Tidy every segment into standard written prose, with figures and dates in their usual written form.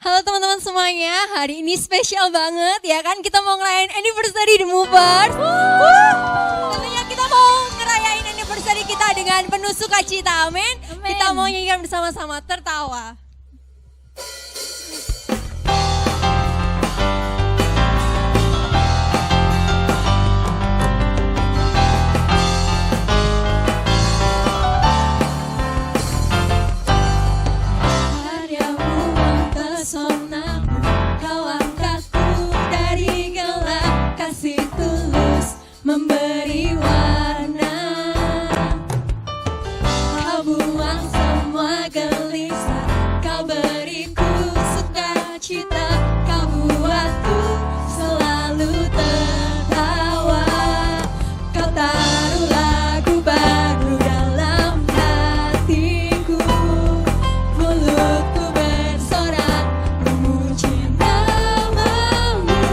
Halo teman-teman semuanya, hari ini spesial banget ya kan, kita mau ngerayain anniversary The Movers. Tentunya kita mau ngerayain anniversary kita dengan penuh sukacita, amin. Kita mau nyanyikan bersama-sama, tertawa. Memberi warna, kau buang semua gelisah, kau beriku sukacita, kau buatku selalu tertawa, kau taruh lagu baru dalam hatiku, mulutku bersorak memuji namamu.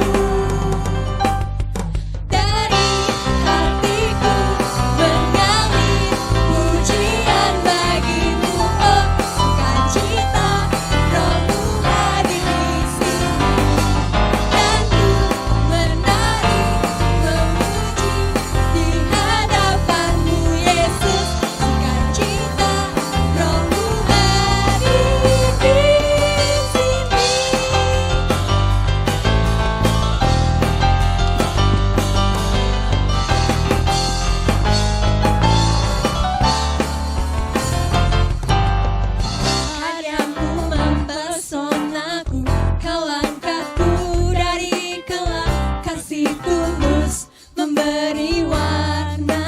Memberi warna,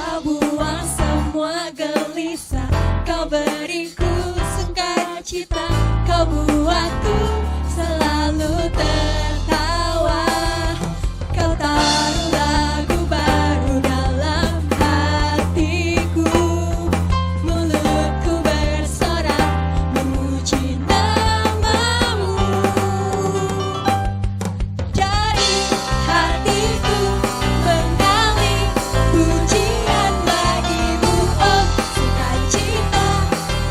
kau buang semua gelisah, kau beriku sukacita, kau buatku selalu tertawa, kau taruh lagu baru dalam hatiku, mulutku bersorak memuji namamu. Hatiku mengalih pujian bagimu, oh sukacita,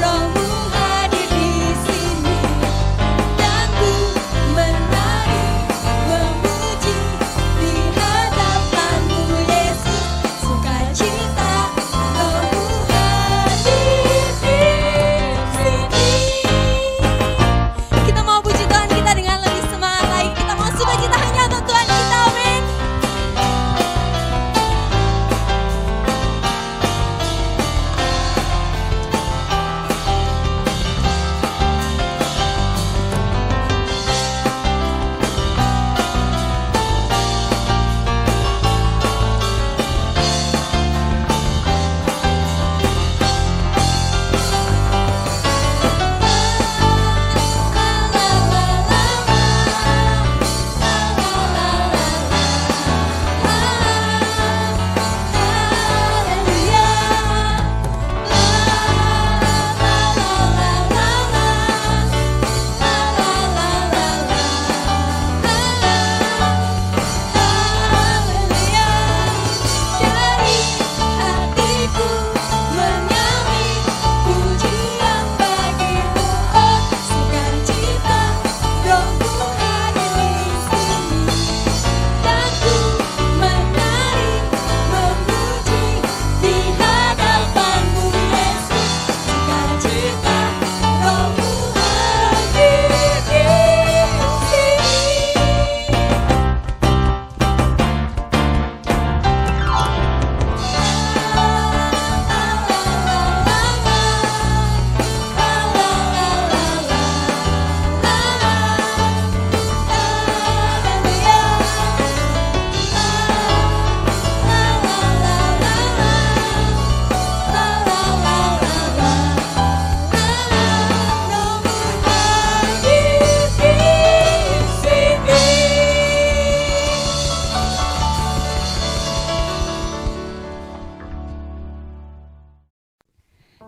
rohmu hadir di sini, dan ku menari memuji di hadapanmu Yesus, sukacita, rohmu hadir di sini. Kita mau puji Tuhan kita dengan lebih semangat lagi, kita mau sukacita hanya untuk Tuhan kita, amin.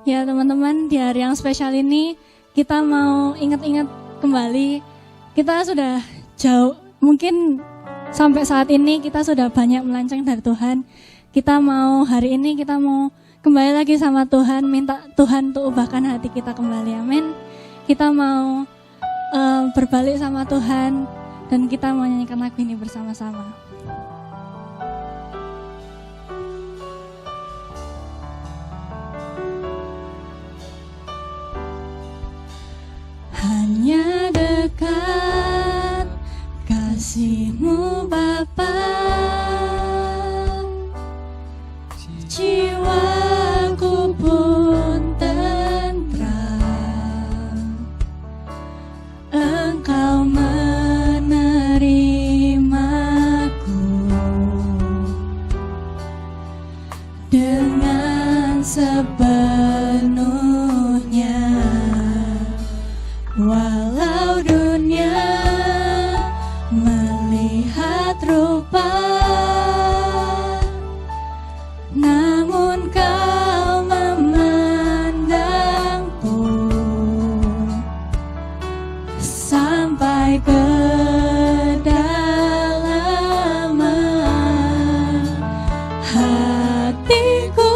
Ya teman-teman, di hari yang spesial ini kita mau ingat-ingat kembali, kita sudah jauh, mungkin sampai saat ini kita sudah banyak melenceng dari Tuhan. Kita mau hari ini kita mau kembali lagi sama Tuhan, minta Tuhan untuk ubahkan hati kita kembali, amin. kita mau berbalik sama Tuhan dan kita mau nyanyikan lagu ini bersama-sama. Hanya dekat kasih-Mu Bapa, jiwaku pun tentram. Engkau menerimaku dengan sepenuhnya. Walau dunia melihat rupa, namun Kau memandangku sampai kedalaman hatiku.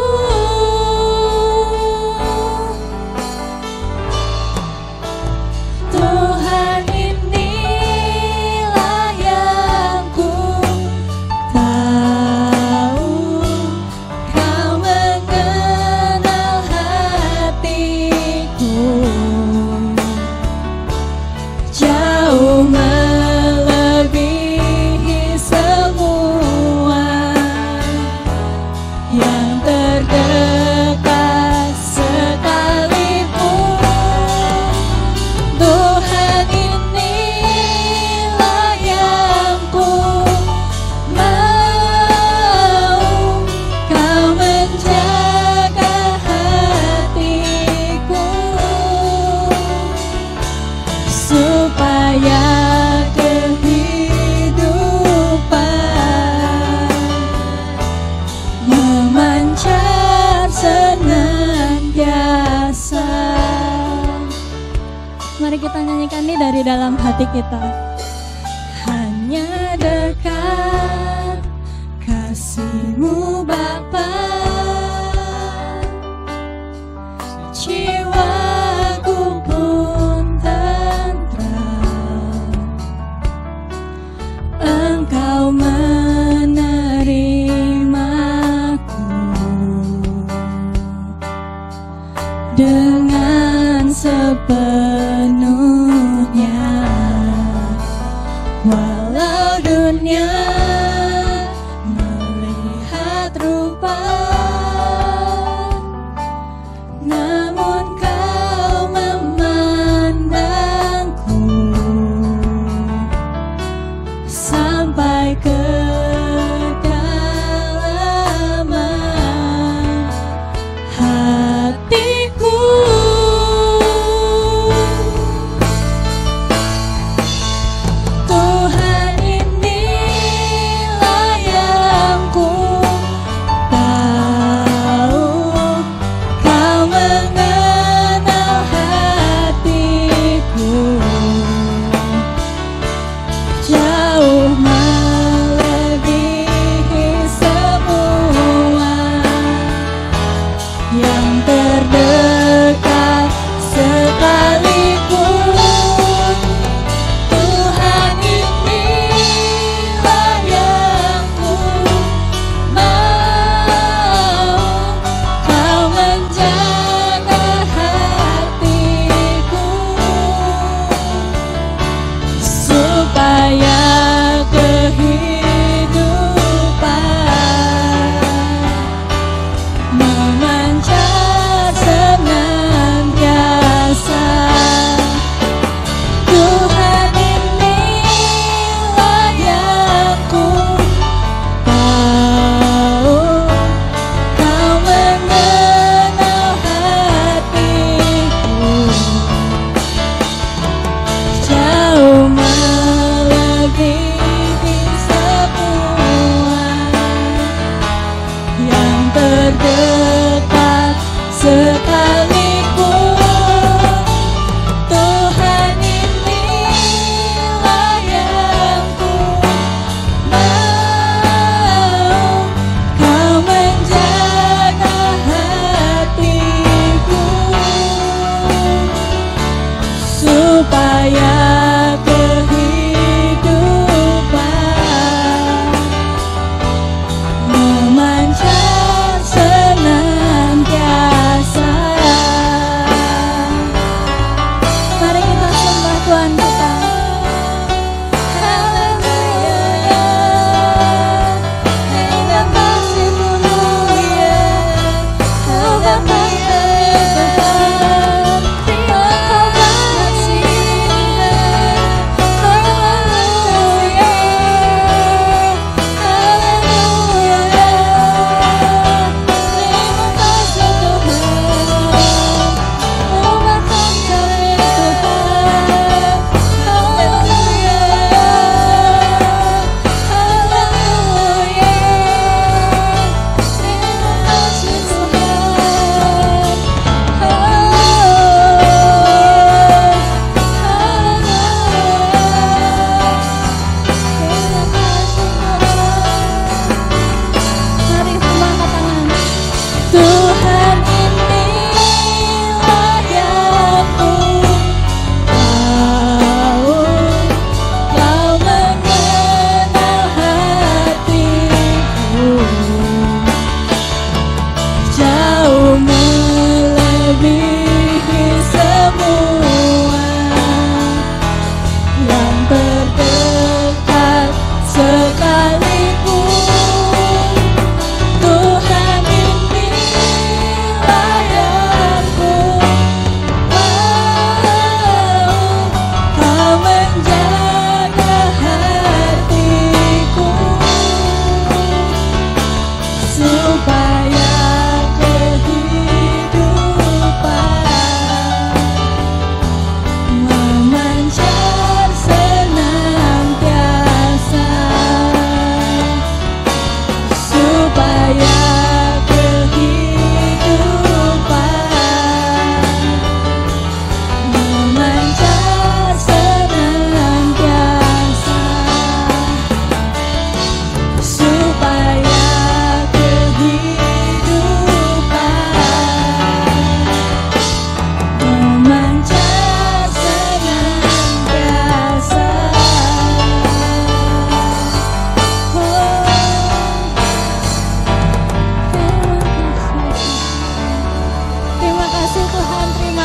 Tuhan, inilah yang ku tahu, Kau mengenal hatiku jauh melebihi semua yang terdekat sekalipun. Tuhan, inilah yang ku mau, Kau menjaga hatiku supaya kehidupan memancar senantiasa. Mari kita nyanyikan ini dari dalam hati kita. Hanya dekat kasih-Mu Bapa, jiwaku pun tentram. Engkau menerimaku dengan sepenuhnya. Walau dunia melihat rupa, namun Kau memandangku sampai kedalaman hatiku.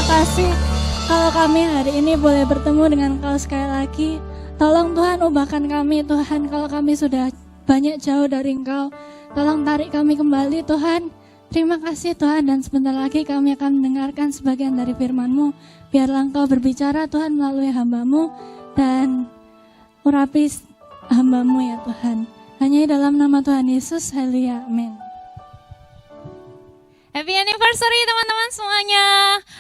terima kasih kalau kami hari ini boleh bertemu dengan Engkau sekali lagi. Tolong Tuhan ubahkan kami Tuhan, kalau kami sudah banyak jauh dari Engkau. Tolong tarik kami kembali Tuhan. Terima kasih Tuhan, dan sebentar lagi kami akan mendengarkan sebagian dari firman-Mu. Biarlah Engkau berbicara Tuhan melalui hamba-Mu dan urapi hamba-Mu ya Tuhan. Hanya dalam nama Tuhan Yesus, haleluya, amin. Happy anniversary teman-teman semuanya.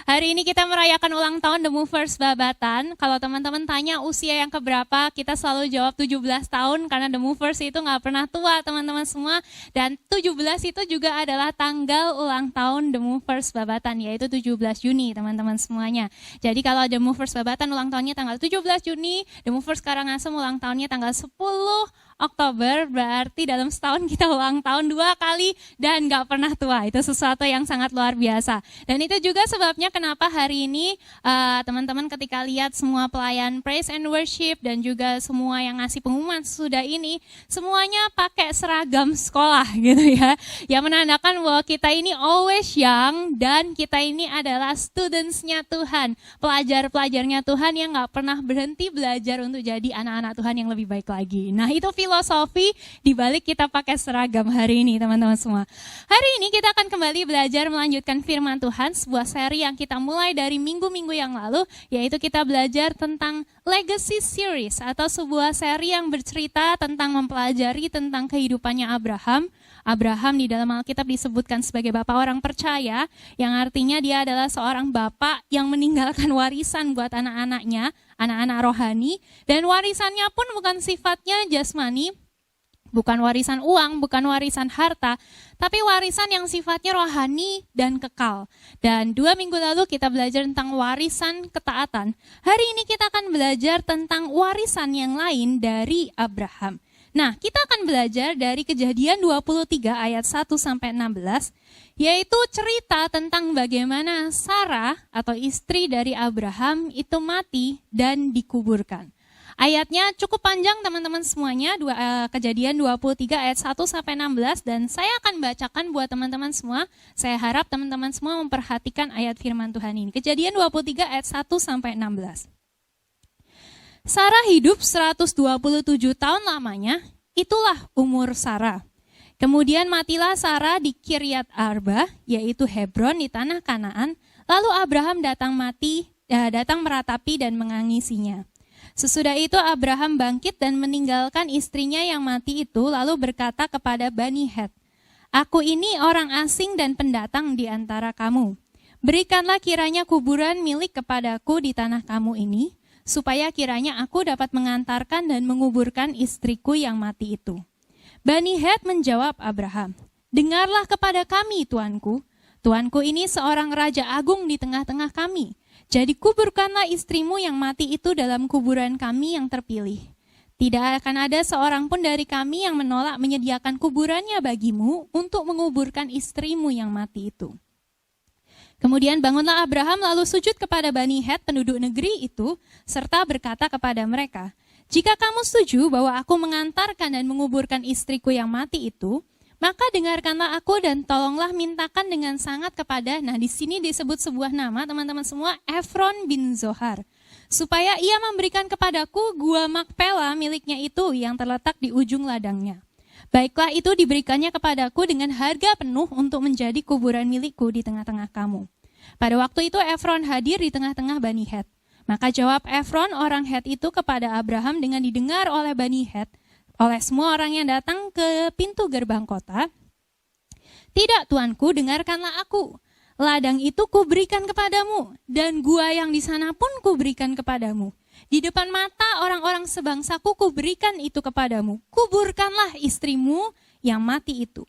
Hari ini kita merayakan ulang tahun The Movers Babatan. Kalau teman-teman tanya usia yang keberapa, kita selalu jawab 17 tahun karena The Movers itu gak pernah tua teman-teman semua. Dan 17 itu juga adalah tanggal ulang tahun The Movers Babatan, yaitu 17 Juni teman-teman semuanya. Jadi kalau The Movers Babatan ulang tahunnya tanggal 17 Juni, The Movers Karangasem ulang tahunnya tanggal 10 Oktober, berarti dalam setahun kita ulang tahun 2 kali dan gak pernah tua. Itu sesuatu yang sangat luar biasa. Dan itu juga sebabnya kenapa hari ini teman-teman ketika lihat semua pelayan praise and worship dan juga semua yang ngasih pengumuman sudah ini, semuanya pakai seragam sekolah gitu ya. Yang menandakan bahwa kita ini always young dan kita ini adalah students-nya Tuhan. Pelajar-pelajarnya Tuhan yang gak pernah berhenti belajar untuk jadi anak-anak Tuhan yang lebih baik lagi. Nah itu filosofi di balik kita pakai seragam hari ini teman-teman semua. Hari ini kita akan kembali belajar melanjutkan firman Tuhan, sebuah seri yang kita mulai dari minggu-minggu yang lalu, yaitu kita belajar tentang Legacy Series atau sebuah seri yang bercerita tentang mempelajari tentang kehidupannya Abraham. Abraham di dalam Alkitab disebutkan sebagai bapak orang percaya, yang artinya dia adalah seorang bapak yang meninggalkan warisan buat anak-anaknya, anak-anak rohani, dan warisannya pun bukan sifatnya jasmani, bukan warisan uang, bukan warisan harta, tapi warisan yang sifatnya rohani dan kekal. Dan 2 minggu lalu kita belajar tentang warisan ketaatan. Hari ini kita akan belajar tentang warisan yang lain dari Abraham. Nah, kita akan belajar dari Kejadian 23 ayat 1-16, yaitu cerita tentang bagaimana Sarah atau istri dari Abraham itu mati dan dikuburkan. Ayatnya cukup panjang teman-teman semuanya, Kejadian 23 ayat 1-16, dan saya akan bacakan buat teman-teman semua. Saya harap teman-teman semua memperhatikan ayat firman Tuhan ini. Kejadian 23 ayat 1-16. Sarah hidup 127 tahun lamanya, itulah umur Sarah. Kemudian matilah Sarah di Kiryat Arba, yaitu Hebron di tanah Kanaan. Lalu Abraham datang meratapi dan mengangisinya. Sesudah itu Abraham bangkit dan meninggalkan istrinya yang mati itu, lalu berkata kepada Bani Het, "Aku ini orang asing dan pendatang di antara kamu. Berikanlah kiranya kuburan milik kepadaku di tanah kamu ini, supaya kiranya aku dapat mengantarkan dan menguburkan istriku yang mati itu." Bani Het menjawab Abraham, "Dengarlah kepada kami, tuanku. Tuanku ini seorang raja agung di tengah-tengah kami. Jadi kuburkanlah istrimu yang mati itu dalam kuburan kami yang terpilih. Tidak akan ada seorang pun dari kami yang menolak menyediakan kuburannya bagimu untuk menguburkan istrimu yang mati itu." Kemudian bangunlah Abraham lalu sujud kepada Bani Het penduduk negeri itu, serta berkata kepada mereka, "Jika kamu setuju bahwa aku mengantarkan dan menguburkan istriku yang mati itu, maka dengarkanlah aku dan tolonglah mintakan dengan sangat kepada," nah di sini disebut sebuah nama teman-teman semua, Efron bin Zohar, "supaya ia memberikan kepadaku gua Makpela miliknya itu yang terletak di ujung ladangnya. Baiklah itu diberikannya kepadaku dengan harga penuh untuk menjadi kuburan milikku di tengah-tengah kamu." Pada waktu itu Efron hadir di tengah-tengah Bani Het. Maka jawab Efron orang Het itu kepada Abraham dengan didengar oleh Bani Het, oleh semua orang yang datang ke pintu gerbang kota, "Tidak tuanku, dengarkanlah aku. Ladang itu kuberikan kepadamu, dan gua yang di sana pun kuberikan kepadamu. Di depan mata orang-orang sebangsaku kuberikan itu kepadamu. Kuburkanlah istrimu yang mati itu."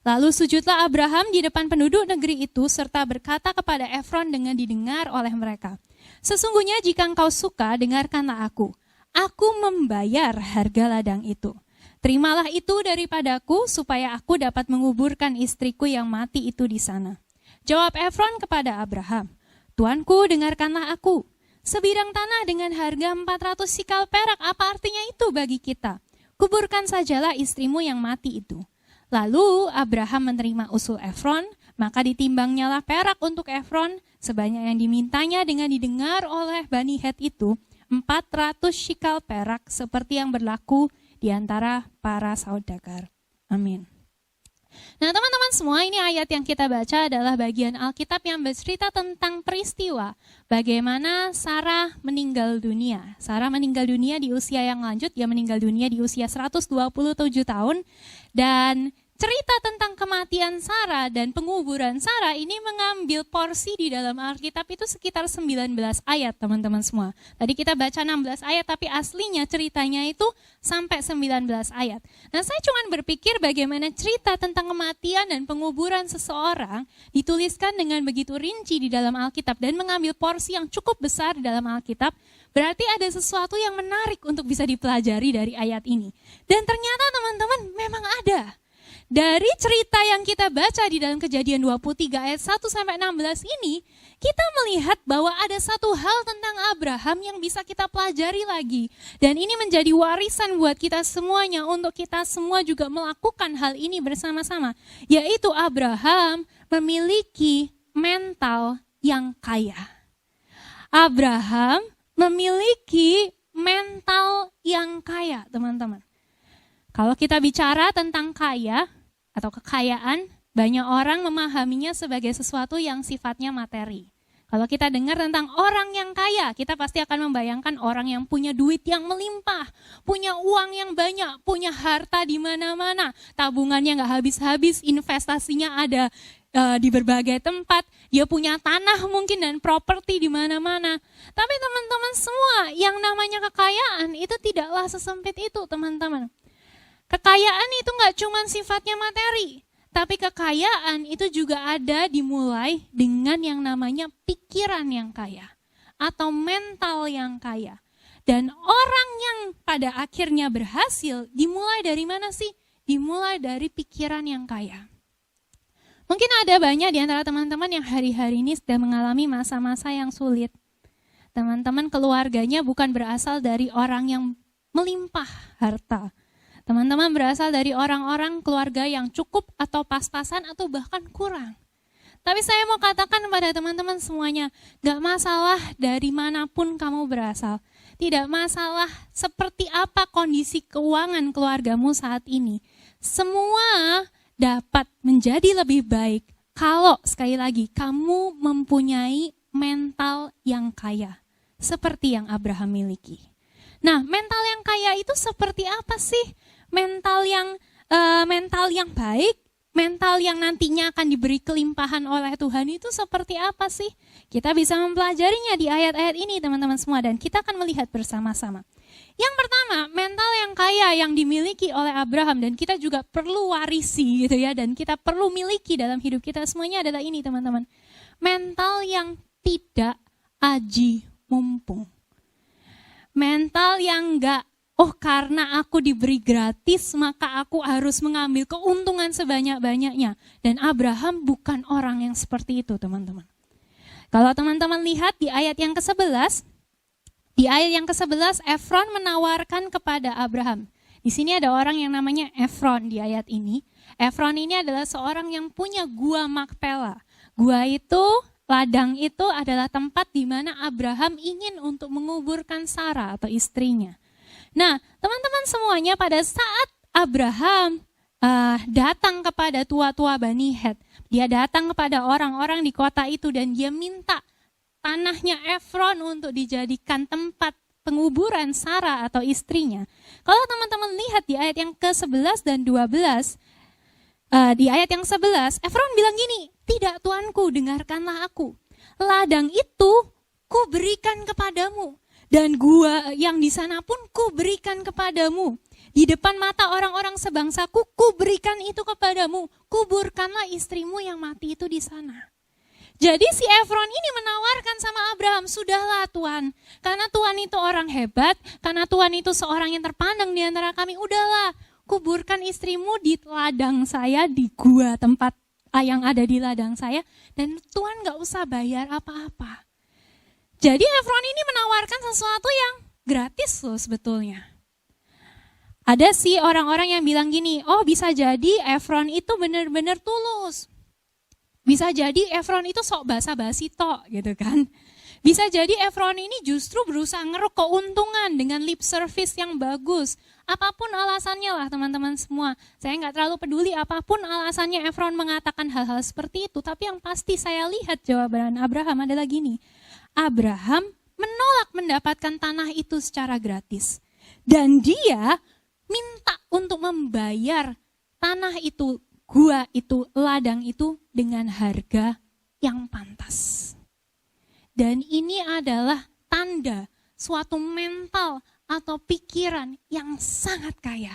Lalu sujudlah Abraham di depan penduduk negeri itu, serta berkata kepada Efron dengan didengar oleh mereka, "Sesungguhnya jika engkau suka, dengarkanlah aku. Aku membayar harga ladang itu. Terimalah itu daripadaku, supaya aku dapat menguburkan istriku yang mati itu di sana." Jawab Efron kepada Abraham, "Tuanku, dengarkanlah aku. Sebidang tanah dengan harga 400 sikal perak, apa artinya itu bagi kita? Kuburkan sajalah istrimu yang mati itu." Lalu Abraham menerima usul Efron, Maka ditimbangnya perak untuk Efron sebanyak yang dimintanya dengan didengar oleh Bani Het itu 400 shikal perak seperti yang berlaku di antara para saudagar. Amin. Nah teman-teman semua, ini ayat yang kita baca adalah bagian Alkitab yang bercerita tentang peristiwa bagaimana Sarah meninggal dunia. Sarah meninggal dunia di usia yang lanjut, dia meninggal dunia di usia 127 tahun. Dan cerita tentang kematian Sarah dan penguburan Sarah ini mengambil porsi di dalam Alkitab itu sekitar 19 ayat teman-teman semua. Tadi kita baca 16 ayat tapi aslinya ceritanya itu sampai 19 ayat. Nah saya cuma berpikir bagaimana cerita tentang kematian dan penguburan seseorang dituliskan dengan begitu rinci di dalam Alkitab dan mengambil porsi yang cukup besar di dalam Alkitab. Berarti ada sesuatu yang menarik untuk bisa dipelajari dari ayat ini. Dan ternyata teman-teman memang ada. Dari cerita yang kita baca di dalam Kejadian 23 ayat 1-16 ini, kita melihat bahwa ada satu hal tentang Abraham yang bisa kita pelajari lagi. Dan ini menjadi warisan buat kita semuanya untuk kita semua juga melakukan hal ini bersama-sama. Yaitu Abraham memiliki mental yang kaya. Abraham memiliki mental yang kaya, teman-teman. Kalau kita bicara tentang kaya atau kekayaan, banyak orang memahaminya sebagai sesuatu yang sifatnya materi. Kalau kita dengar tentang orang yang kaya, kita pasti akan membayangkan orang yang punya duit yang melimpah, punya uang yang banyak, punya harta di mana-mana, tabungannya nggak habis-habis, investasinya ada di berbagai tempat, dia punya tanah mungkin dan properti di mana-mana. Tapi teman-teman semua, yang namanya kekayaan itu tidaklah sesempit itu, teman-teman. Kekayaan itu nggak cuma sifatnya materi, tapi kekayaan itu juga ada dimulai dengan yang namanya pikiran yang kaya atau mental yang kaya. Dan orang yang pada akhirnya berhasil dimulai dari mana sih? Dimulai dari pikiran yang kaya. Mungkin ada banyak di antara teman-teman yang hari-hari ini sedang mengalami masa-masa yang sulit. Teman-teman keluarganya bukan berasal dari orang yang melimpah harta. Teman-teman berasal dari orang-orang keluarga yang cukup atau pas-pasan atau bahkan kurang. Tapi saya mau katakan kepada teman-teman semuanya, gak masalah dari manapun kamu berasal. Tidak masalah seperti apa kondisi keuangan keluargamu saat ini. Semua dapat menjadi lebih baik kalau sekali lagi kamu mempunyai mental yang kaya. Seperti yang Abraham miliki. Nah, mental yang kaya itu seperti apa sih? Mental yang baik, mental yang nantinya akan diberi kelimpahan oleh Tuhan itu seperti apa sih? Kita bisa mempelajarinya di ayat-ayat ini teman-teman semua dan kita akan melihat bersama-sama. Yang pertama, mental yang kaya yang dimiliki oleh Abraham dan kita juga perlu warisi gitu ya, dan kita perlu miliki dalam hidup kita semuanya adalah ini teman-teman. Mental yang tidak aji mumpung. Mental yang enggak, karena aku diberi gratis maka aku harus mengambil keuntungan sebanyak-banyaknya. Dan Abraham bukan orang yang seperti itu teman-teman. Kalau teman-teman lihat di ayat yang ke-11, Efron menawarkan kepada Abraham. Di sini ada orang yang namanya Efron di ayat ini. Efron ini adalah seorang yang punya gua Makpela. Gua itu, ladang itu adalah tempat di mana Abraham ingin untuk menguburkan Sarah atau istrinya. Nah, teman-teman semuanya pada saat Abraham datang kepada tua-tua Bani Het, dia datang kepada orang-orang di kota itu dan dia minta tanahnya Efron untuk dijadikan tempat penguburan Sarah atau istrinya. Kalau teman-teman lihat di ayat yang ke-11 dan 12, di ayat yang 11, Efron bilang gini, "Tidak tuanku, dengarkanlah aku. Ladang itu ku berikan kepadamu. Dan gua yang di sana pun ku berikan kepadamu. Di depan mata orang-orang sebangsaku, ku berikan itu kepadamu. Kuburkanlah istrimu yang mati itu di sana." Jadi si Efron ini menawarkan sama Abraham, "Sudahlah Tuhan, karena Tuhan itu orang hebat, karena Tuhan itu seorang yang terpandang di antara kami, udahlah, kuburkan istrimu di ladang saya, di gua tempat yang ada di ladang saya, dan Tuhan gak usah bayar apa-apa." Jadi Efron ini menawarkan sesuatu yang gratis loh sebetulnya. Ada sih orang-orang yang bilang gini, bisa jadi Efron itu benar-benar tulus. Bisa jadi Efron itu sok basa-basi tok gitu kan. Bisa jadi Efron ini justru berusaha ngeruk keuntungan dengan lip service yang bagus. Apapun alasannya lah teman-teman semua. Saya nggak terlalu peduli apapun alasannya Efron mengatakan hal-hal seperti itu. Tapi yang pasti saya lihat jawaban Abraham adalah gini. Abraham menolak mendapatkan tanah itu secara gratis. Dan dia minta untuk membayar tanah itu, gua itu, ladang itu dengan harga yang pantas. Dan ini adalah tanda suatu mental atau pikiran yang sangat kaya,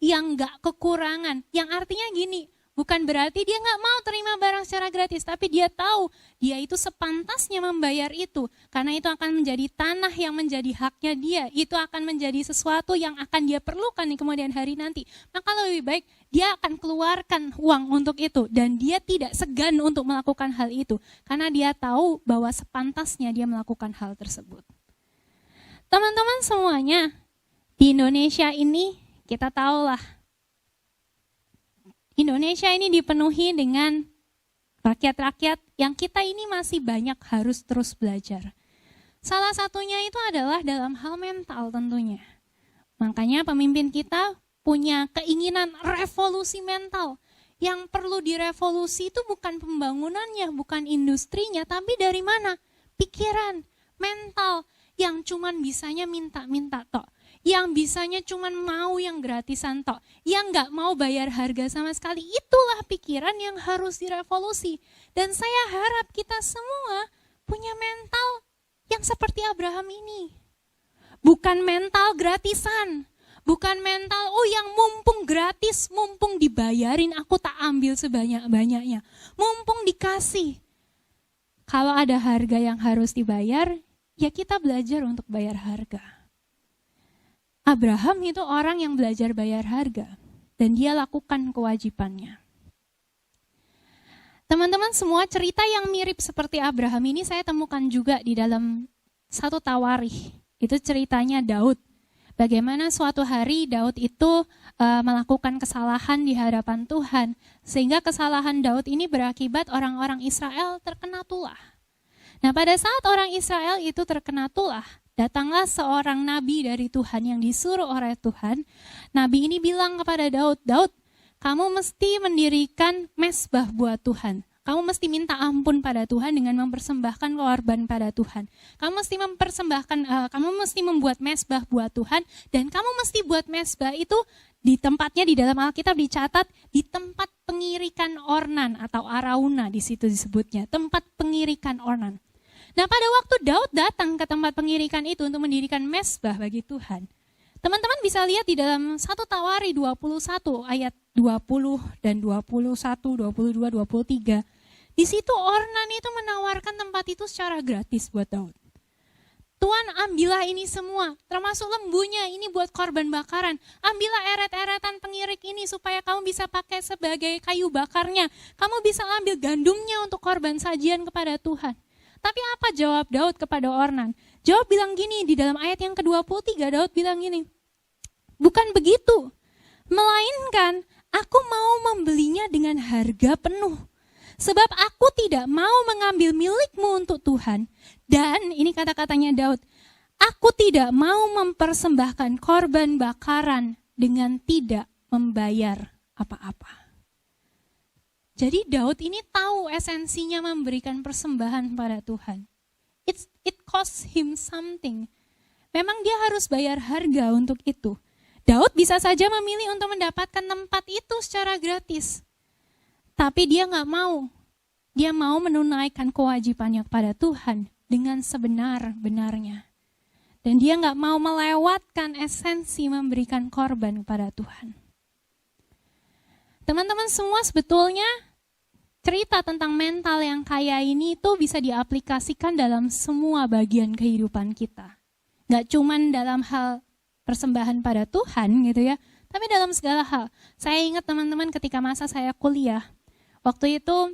yang gak kekurangan, yang artinya gini, bukan berarti dia gak mau terima barang secara gratis, tapi dia tahu dia itu sepantasnya membayar itu, karena itu akan menjadi tanah yang menjadi haknya dia, itu akan menjadi sesuatu yang akan dia perlukan di kemudian hari nanti. Maka lebih baik dia akan keluarkan uang untuk itu, dan dia tidak segan untuk melakukan hal itu, karena dia tahu bahwa sepantasnya dia melakukan hal tersebut. Teman-teman semuanya, di Indonesia ini kita tahulah, Indonesia ini dipenuhi dengan rakyat-rakyat yang kita ini masih banyak harus terus belajar. Salah satunya itu adalah dalam hal mental tentunya. Makanya pemimpin kita punya keinginan revolusi mental. Yang perlu direvolusi itu bukan pembangunannya, bukan industrinya, tapi dari mana? Pikiran, mental, yang cuman bisanya minta-minta tok. Yang bisanya cuman mau yang gratisan tok, yang gak mau bayar harga sama sekali. Itulah pikiran yang harus direvolusi. Dan saya harap kita semua punya mental yang seperti Abraham ini. Bukan mental gratisan, bukan mental yang mumpung gratis, mumpung dibayarin aku tak ambil sebanyak-banyaknya. Mumpung dikasih. Kalau ada harga yang harus dibayar, ya kita belajar untuk bayar harga. Abraham itu orang yang belajar bayar harga dan dia lakukan kewajibannya. Teman-teman semua, cerita yang mirip seperti Abraham ini saya temukan juga di dalam satu Tawarikh. Itu ceritanya Daud. Bagaimana suatu hari Daud itu melakukan kesalahan di hadapan Tuhan, sehingga kesalahan Daud ini berakibat orang-orang Israel terkena tulah. Nah, pada saat orang Israel itu terkena tulah, datanglah seorang nabi dari Tuhan yang disuruh oleh Tuhan. Nabi ini bilang kepada Daud, Daud, kamu mesti mendirikan mezbah buat Tuhan. Kamu mesti minta ampun pada Tuhan dengan mempersembahkan korban pada Tuhan. Kamu mesti membuat mezbah buat Tuhan, dan kamu mesti buat mezbah itu di tempatnya di dalam Alkitab dicatat di tempat pengirikan ornan atau arauna, di situ disebutnya, tempat pengirikan ornan. Nah, pada waktu Daud datang ke tempat pengirikan itu untuk mendirikan mezbah bagi Tuhan, teman-teman bisa lihat di dalam 1 Tawarikh 21 ayat 20 dan 21, 22, 23. Di situ Ornan itu menawarkan tempat itu secara gratis buat Daud. Tuhan, ambillah ini semua, termasuk lembunya, ini buat korban bakaran. Ambillah eret-eretan pengirik ini supaya kamu bisa pakai sebagai kayu bakarnya. Kamu bisa ambil gandumnya untuk korban sajian kepada Tuhan. Tapi apa jawab Daud kepada Ornan? Jawab bilang gini, di dalam ayat yang ke-23 Daud bilang gini, bukan begitu, melainkan aku mau membelinya dengan harga penuh. Sebab aku tidak mau mengambil milikmu untuk Tuhan. Dan ini kata-katanya Daud, aku tidak mau mempersembahkan korban bakaran dengan tidak membayar apa-apa. Jadi Daud ini tahu esensinya memberikan persembahan pada Tuhan. It costs him something. Memang dia harus bayar harga untuk itu. Daud bisa saja memilih untuk mendapatkan tempat itu secara gratis. Tapi dia gak mau. Dia mau menunaikan kewajibannya kepada Tuhan dengan sebenar-benarnya. Dan dia gak mau melewatkan esensi memberikan korban kepada Tuhan. Teman-teman semua, sebetulnya cerita tentang mental yang kaya ini itu bisa diaplikasikan dalam semua bagian kehidupan kita. Gak cuman dalam hal persembahan pada Tuhan gitu ya, tapi dalam segala hal. Saya ingat teman-teman ketika masa saya kuliah, waktu itu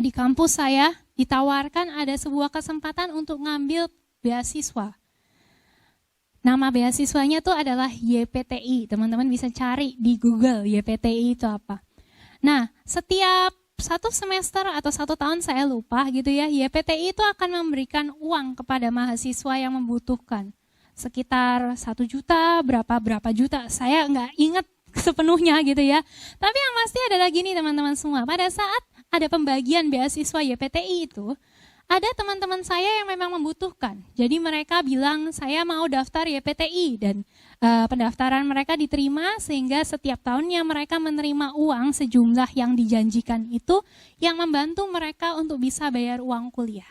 di kampus saya ditawarkan ada sebuah kesempatan untuk ngambil beasiswa. Nama beasiswanya itu adalah YPTI. Teman-teman bisa cari di Google YPTI itu apa. Nah, setiap satu semester atau 1 tahun saya lupa gitu ya, YPTI itu akan memberikan uang kepada mahasiswa yang membutuhkan. Sekitar 1 juta, berapa juta, saya nggak ingat sepenuhnya gitu ya. Tapi yang pasti adalah gini teman-teman semua, pada saat ada pembagian beasiswa YPTI itu, ada teman-teman saya yang memang membutuhkan. Jadi mereka bilang saya mau daftar YPTI dan pendaftaran mereka diterima sehingga setiap tahunnya mereka menerima uang sejumlah yang dijanjikan itu yang membantu mereka untuk bisa bayar uang kuliah.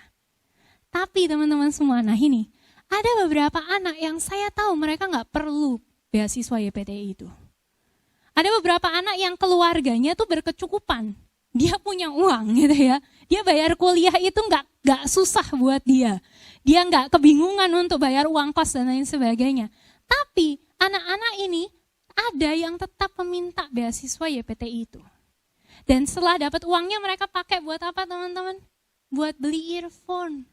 Tapi teman-teman semua, nah ini ada beberapa anak yang saya tahu mereka nggak perlu beasiswa YPTI itu. Ada beberapa anak yang keluarganya tuh berkecukupan. Dia punya uang gitu ya. Dia bayar kuliah itu nggak susah buat dia. Dia nggak kebingungan untuk bayar uang kos dan lain sebagainya. Tapi anak-anak ini ada yang tetap meminta beasiswa YPTI itu. Dan setelah dapat uangnya mereka pakai buat apa teman-teman? Buat beli earphone,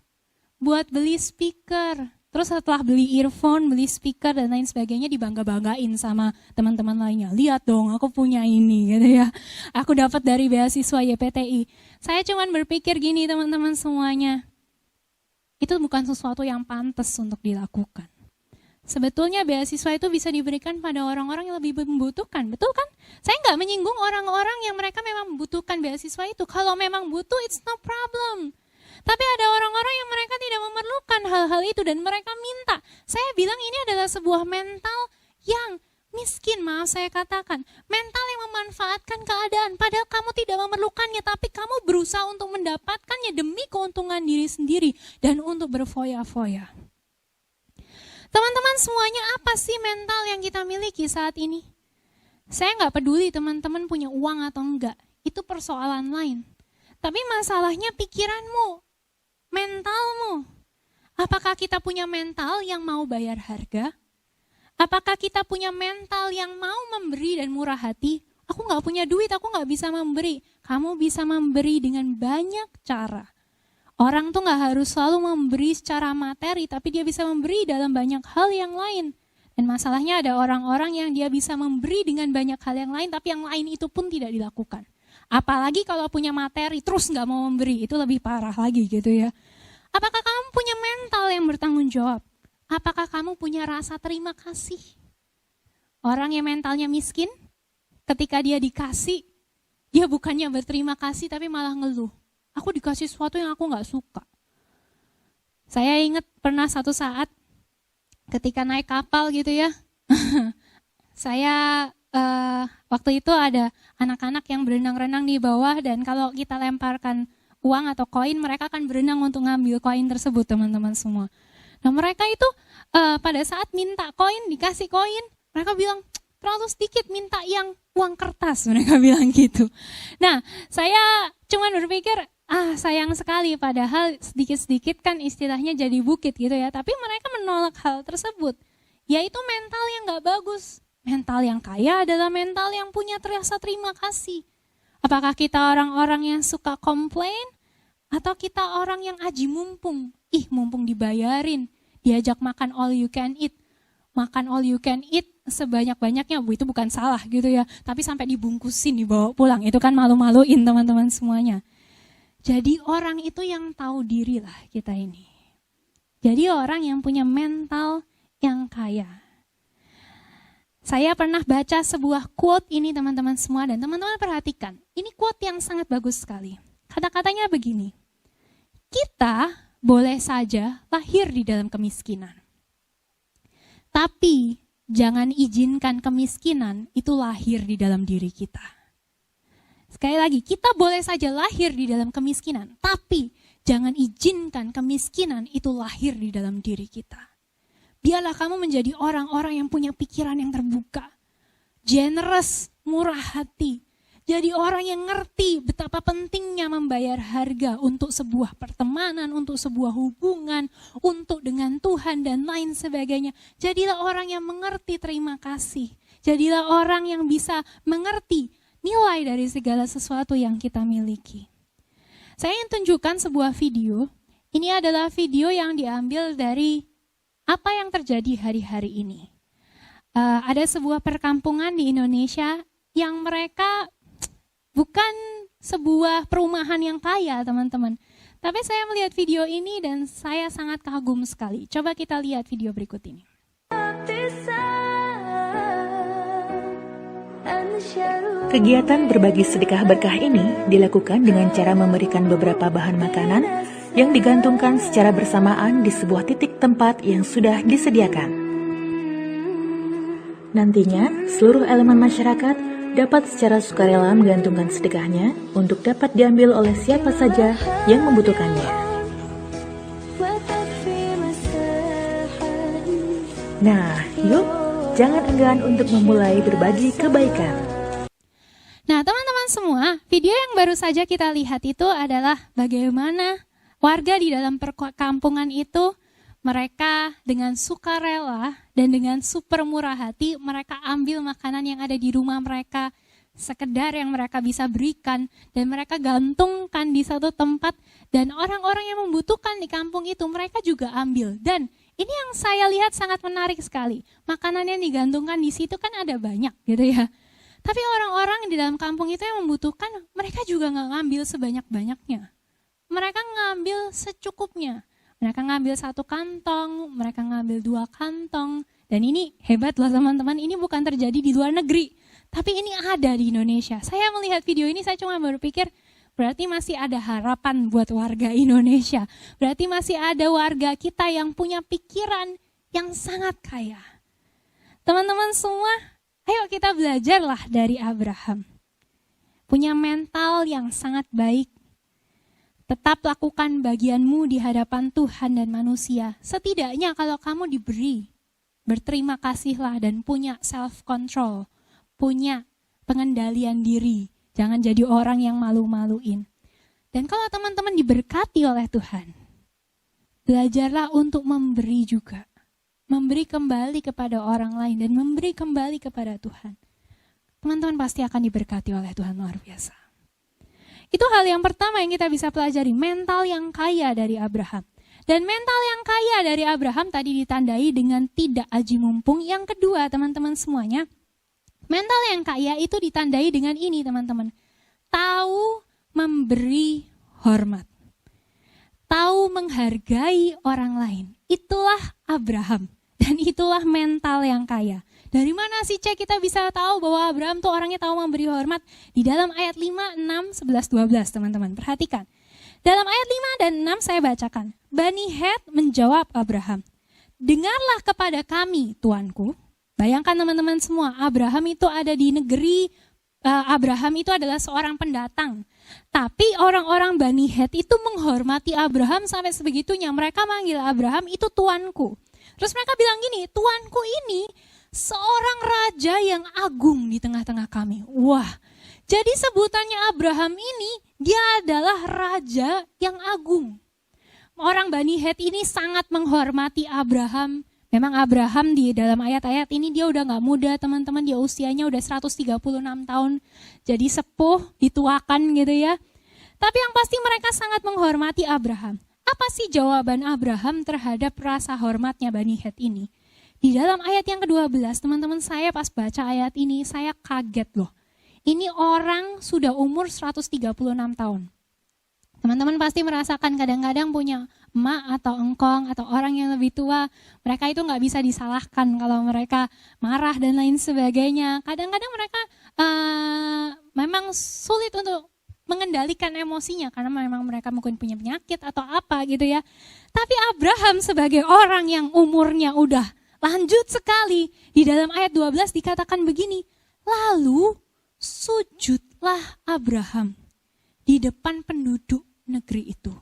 buat beli speaker. Terus setelah beli earphone, beli speaker dan lain sebagainya dibangga-banggain sama teman-teman lainnya. Lihat dong, aku punya ini gitu ya. Aku dapat dari beasiswa YPTI. Saya cuman berpikir gini teman-teman semuanya. Itu bukan sesuatu yang pantas untuk dilakukan. Sebetulnya beasiswa itu bisa diberikan pada orang-orang yang lebih membutuhkan, betul kan? Saya nggak menyinggung orang-orang yang mereka memang membutuhkan beasiswa itu. Kalau memang butuh, it's no problem. Tapi ada orang-orang yang mereka tidak memerlukan hal-hal itu dan mereka minta. Saya bilang ini adalah sebuah mental yang miskin, maaf saya katakan. Mental yang memanfaatkan keadaan, padahal kamu tidak memerlukannya, tapi kamu berusaha untuk mendapatkannya demi keuntungan diri sendiri dan untuk berfoya-foya. Teman-teman semuanya, apa sih mental yang kita miliki saat ini? Saya nggak peduli teman-teman punya uang atau enggak, itu persoalan lain. Tapi masalahnya pikiranmu, mentalmu. Apakah kita punya mental yang mau bayar harga? Apakah kita punya mental yang mau memberi dan murah hati? Aku nggak punya duit, aku nggak bisa memberi. Kamu bisa memberi dengan banyak cara. Orang tuh nggak harus selalu memberi secara materi, tapi dia bisa memberi dalam banyak hal yang lain. Dan masalahnya ada orang-orang yang dia bisa memberi dengan banyak hal yang lain, tapi yang lain itu pun tidak dilakukan. Apalagi kalau punya materi terus nggak mau memberi, itu lebih parah lagi gitu ya. Apakah kamu punya mental yang bertanggung jawab? Apakah kamu punya rasa terima kasih? Orang yang mentalnya miskin, ketika dia dikasih, dia bukannya berterima kasih tapi malah ngeluh. Aku dikasih sesuatu yang aku nggak suka. Saya ingat pernah satu saat ketika naik kapal gitu ya, saya waktu itu ada anak-anak yang berenang-renang di bawah dan kalau kita lemparkan uang atau koin, mereka akan berenang untuk ngambil koin tersebut teman-teman semua. Nah mereka itu pada saat minta koin, dikasih koin, mereka bilang terlalu sedikit, minta yang uang kertas, mereka bilang gitu. Nah saya cuma berpikir, sayang sekali, padahal sedikit-sedikit kan istilahnya jadi bukit gitu ya. Tapi mereka menolak hal tersebut, yaitu mental yang gak bagus. Mental yang kaya adalah mental yang punya rasa terima kasih. Apakah kita orang-orang yang suka komplain? Atau kita orang yang aji mumpung? Mumpung dibayarin, diajak makan all you can eat. Makan all you can eat sebanyak-banyaknya, itu bukan salah gitu ya. Tapi sampai dibungkusin, dibawa pulang, itu kan malu-maluin teman-teman semuanya. Jadi orang itu yang tahu diri lah kita ini. Jadi orang yang punya mental yang kaya. Saya pernah baca sebuah quote ini teman-teman semua dan teman-teman perhatikan. Ini quote yang sangat bagus sekali. Kata-katanya begini. Kita boleh saja lahir di dalam kemiskinan. Tapi jangan izinkan kemiskinan itu lahir di dalam diri kita. Sekali lagi, kita boleh saja lahir di dalam kemiskinan, tapi jangan izinkan kemiskinan itu lahir di dalam diri kita. Biarlah kamu menjadi orang-orang yang punya pikiran yang terbuka, generous, murah hati. Jadi orang yang ngerti betapa pentingnya membayar harga untuk sebuah pertemanan, untuk sebuah hubungan, untuk dengan Tuhan dan lain sebagainya. Jadilah orang yang mengerti terima kasih. Jadilah orang yang bisa mengerti nilai dari segala sesuatu yang kita miliki. Saya ingin tunjukkan sebuah video. Ini adalah video yang diambil dari apa yang terjadi hari-hari ini. Ada sebuah perkampungan di Indonesia yang mereka bukan sebuah perumahan yang kaya, teman-teman. Tapi saya melihat video ini dan saya sangat kagum sekali. Coba kita lihat video berikut ini. Kegiatan berbagi sedekah berkah ini dilakukan dengan cara memberikan beberapa bahan makanan yang digantungkan secara bersamaan di sebuah titik tempat yang sudah disediakan. Nantinya, seluruh elemen masyarakat dapat secara sukarela menggantungkan sedekahnya untuk dapat diambil oleh siapa saja yang membutuhkannya. Nah, yuk, jangan enggan untuk memulai berbagi kebaikan. Nah, teman-teman semua, video yang baru saja kita lihat itu adalah bagaimana warga di dalam perkampungan itu mereka dengan sukarela dan dengan super murah hati mereka ambil makanan yang ada di rumah mereka, sekedar yang mereka bisa berikan, dan mereka gantungkan di satu tempat, dan orang-orang yang membutuhkan di kampung itu mereka juga ambil. Dan ini yang saya lihat sangat menarik sekali, makanan yang digantungkan di situ kan ada banyak gitu ya. Tapi orang-orang di dalam kampung itu yang membutuhkan, mereka juga nggak ngambil sebanyak-banyaknya. Mereka ngambil secukupnya. Mereka ngambil 1 kantong, mereka ngambil 2 kantong. Dan ini hebat loh teman-teman, ini bukan terjadi di luar negeri. Tapi ini ada di Indonesia. Saya melihat video ini, saya cuma berpikir, berarti masih ada harapan buat warga Indonesia. Berarti masih ada warga kita yang punya pikiran yang sangat kaya. Teman-teman semua, ayo kita belajarlah dari Abraham. Punya mental yang sangat baik. Tetap lakukan bagianmu di hadapan Tuhan dan manusia. Setidaknya kalau kamu diberi, berterima kasihlah dan punya self-control. Punya pengendalian diri. Jangan jadi orang yang malu-maluin. Dan kalau teman-teman diberkati oleh Tuhan, belajarlah untuk memberi juga. Memberi kembali kepada orang lain dan memberi kembali kepada Tuhan. Teman-teman pasti akan diberkati oleh Tuhan luar biasa. Itu hal yang pertama yang kita bisa pelajari, mental yang kaya dari Abraham. Dan mental yang kaya dari Abraham tadi ditandai dengan tidak aji mumpung. Yang kedua, teman-teman semuanya, mental yang kaya itu ditandai dengan ini, teman-teman. Tahu memberi hormat. Tahu menghargai orang lain. Itulah Abraham. Dan itulah mental yang kaya. Dari mana sih Cek kita bisa tahu bahwa Abraham tuh orangnya tahu memberi hormat? Di dalam ayat 5, 6, 11, 12 teman-teman. Perhatikan. Dalam ayat 5 dan 6 saya bacakan. Bani Het menjawab Abraham. Dengarlah kepada kami Tuanku. Bayangkan teman-teman semua, Abraham itu ada di negeri, Abraham itu adalah seorang pendatang. Tapi orang-orang Bani Het itu menghormati Abraham sampai sebegitunya. Mereka manggil Abraham itu Tuanku. Terus mereka bilang gini, Tuanku ini seorang raja yang agung di tengah-tengah kami. Wah, jadi sebutannya Abraham ini, dia adalah raja yang agung. Orang Bani Het ini sangat menghormati Abraham. Memang Abraham di dalam ayat-ayat ini dia udah gak muda teman-teman, dia usianya udah 136 tahun. Jadi sepuh, dituakan gitu ya. Tapi yang pasti mereka sangat menghormati Abraham. Apa sih jawaban Abraham terhadap rasa hormatnya Bani Het ini? Di dalam ayat yang ke-12, teman-teman saya pas baca ayat ini, saya kaget loh. Ini orang sudah umur 136 tahun. Teman-teman pasti merasakan kadang-kadang punya emak atau engkong atau orang yang lebih tua. Mereka itu gak bisa disalahkan kalau mereka marah dan lain sebagainya. Kadang-kadang mereka memang sulit untuk mengendalikan emosinya karena memang mereka mungkin punya penyakit atau apa gitu ya. Tapi Abraham sebagai orang yang umurnya udah lanjut sekali, di dalam ayat 12 dikatakan begini, lalu sujudlah Abraham di depan penduduk negeri itu.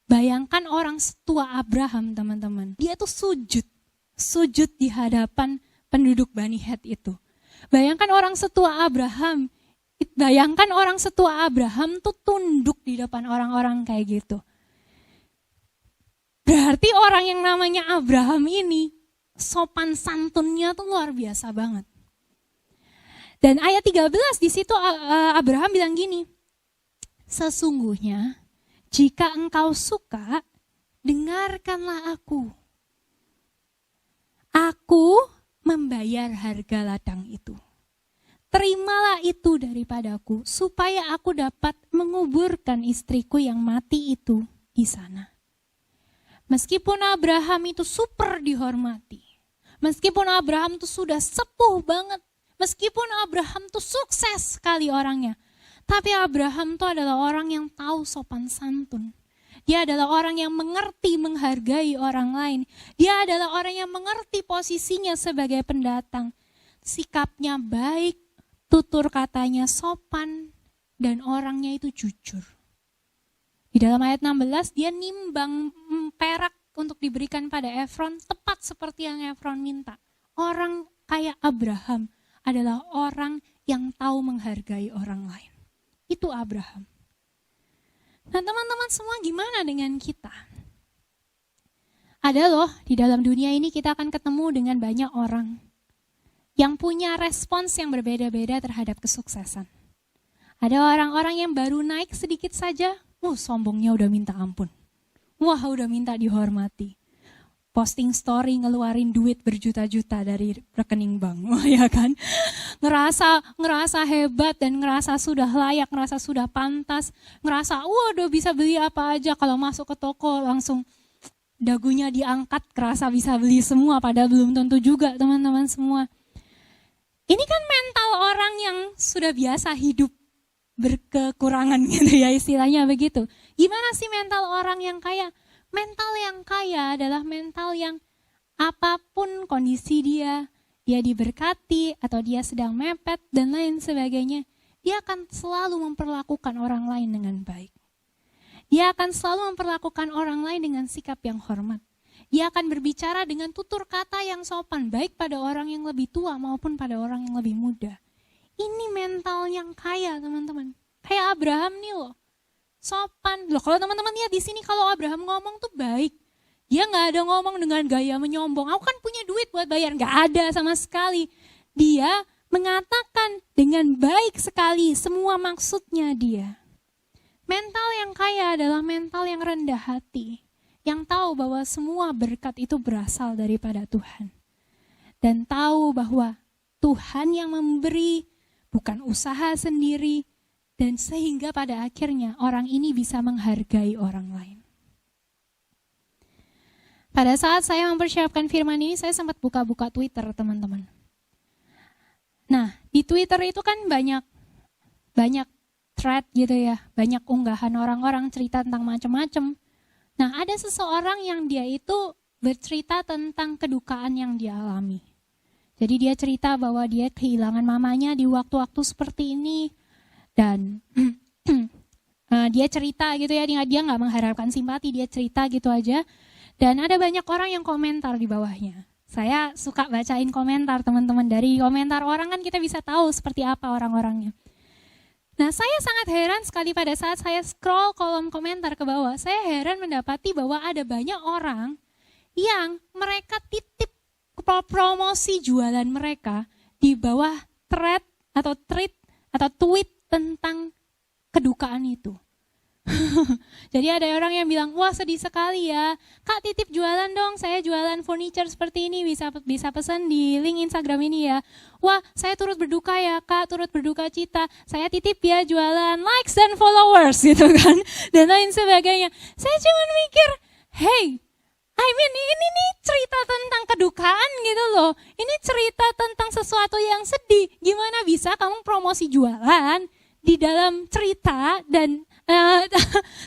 Bayangkan orang setua Abraham teman-teman, dia tuh sujud di hadapan penduduk Bani Het itu. Bayangkan orang setua Abraham tuh tunduk di depan orang-orang kayak gitu. Berarti orang yang namanya Abraham ini sopan santunnya tuh luar biasa banget. Dan ayat 13 di situ Abraham bilang gini, sesungguhnya jika engkau suka, dengarkanlah aku. Aku membayar harga ladang itu. terimalah itu daripadaku, supaya aku dapat menguburkan istriku yang mati itu di sana. Meskipun Abraham itu super dihormati, meskipun Abraham itu sudah sepuh banget, meskipun Abraham itu sukses sekali orangnya, tapi Abraham itu adalah orang yang tahu sopan santun. Dia adalah orang yang mengerti menghargai orang lain. Dia adalah orang yang mengerti posisinya sebagai pendatang. Sikapnya baik, tutur katanya sopan, dan orangnya itu jujur. Di dalam ayat 16 dia nimbang perak untuk diberikan pada Efron, tepat seperti yang Efron minta. Orang kayak Abraham adalah orang yang tahu menghargai orang lain. Itu Abraham. Nah teman-teman semua, gimana dengan kita? Ada loh, di dalam dunia ini kita akan ketemu dengan banyak orang yang punya respons yang berbeda-beda terhadap kesuksesan. Ada orang-orang yang baru naik sedikit saja, sombongnya udah minta ampun. Wah, udah minta dihormati. Posting story ngeluarin duit berjuta-juta dari rekening bank, ya kan? Ngerasa hebat dan ngerasa sudah layak, ngerasa sudah pantas, ngerasa udah bisa beli apa aja, kalau masuk ke toko langsung dagunya diangkat, kerasa bisa beli semua, padahal belum tentu juga teman-teman semua. Ini kan mental orang yang sudah biasa hidup berkekurangan gitu ya, istilahnya begitu. Gimana sih mental orang yang kaya? Mental yang kaya adalah mental yang apapun kondisi dia diberkati atau dia sedang mepet dan lain sebagainya, dia akan selalu memperlakukan orang lain dengan baik. Dia akan selalu memperlakukan orang lain dengan sikap yang hormat. Dia akan berbicara dengan tutur kata yang sopan, baik pada orang yang lebih tua maupun pada orang yang lebih muda. Ini mental yang kaya teman-teman. Kayak Abraham nih loh. Sopan. Loh, kalau teman-teman lihat di sini kalau Abraham ngomong tuh baik. Dia nggak ada ngomong dengan gaya menyombong. Aku kan punya duit buat bayar. Nggak ada sama sekali. Dia mengatakan dengan baik sekali semua maksudnya dia. Mental yang kaya adalah mental yang rendah hati. Yang tahu bahwa semua berkat itu berasal daripada Tuhan. Dan tahu bahwa Tuhan yang memberi, bukan usaha sendiri. Dan sehingga pada akhirnya orang ini bisa menghargai orang lain. Pada saat saya mempersiapkan firman ini, saya sempat buka-buka Twitter teman-teman. Nah, di Twitter itu kan banyak thread gitu ya, banyak unggahan orang-orang cerita tentang macam-macam. Nah, ada seseorang yang dia itu bercerita tentang kedukaan yang dia alami. Jadi dia cerita bahwa dia kehilangan mamanya di waktu-waktu seperti ini. Dan dia cerita gitu ya, dia nggak mengharapkan simpati, dia cerita gitu aja. Dan ada banyak orang yang komentar di bawahnya. Saya suka bacain komentar teman-teman. Dari komentar orang kan kita bisa tahu seperti apa orang-orangnya. Nah saya sangat heran sekali pada saat saya scroll kolom komentar ke bawah. Saya heran mendapati bahwa ada banyak orang yang mereka titip promosi jualan mereka di bawah thread atau tweet tentang kedukaan itu. Jadi ada orang yang bilang, wah sedih sekali ya, Kak titip jualan dong, saya jualan furniture seperti ini, bisa pesan di link Instagram ini ya. Wah saya turut berduka ya Kak, turut berduka cita, saya titip ya jualan likes dan followers gitu kan, dan lain sebagainya. Saya cuma mikir, hey, ini nih cerita tentang kedukaan gitu loh. Ini cerita tentang sesuatu yang sedih. Gimana bisa kamu promosi jualan di dalam cerita dan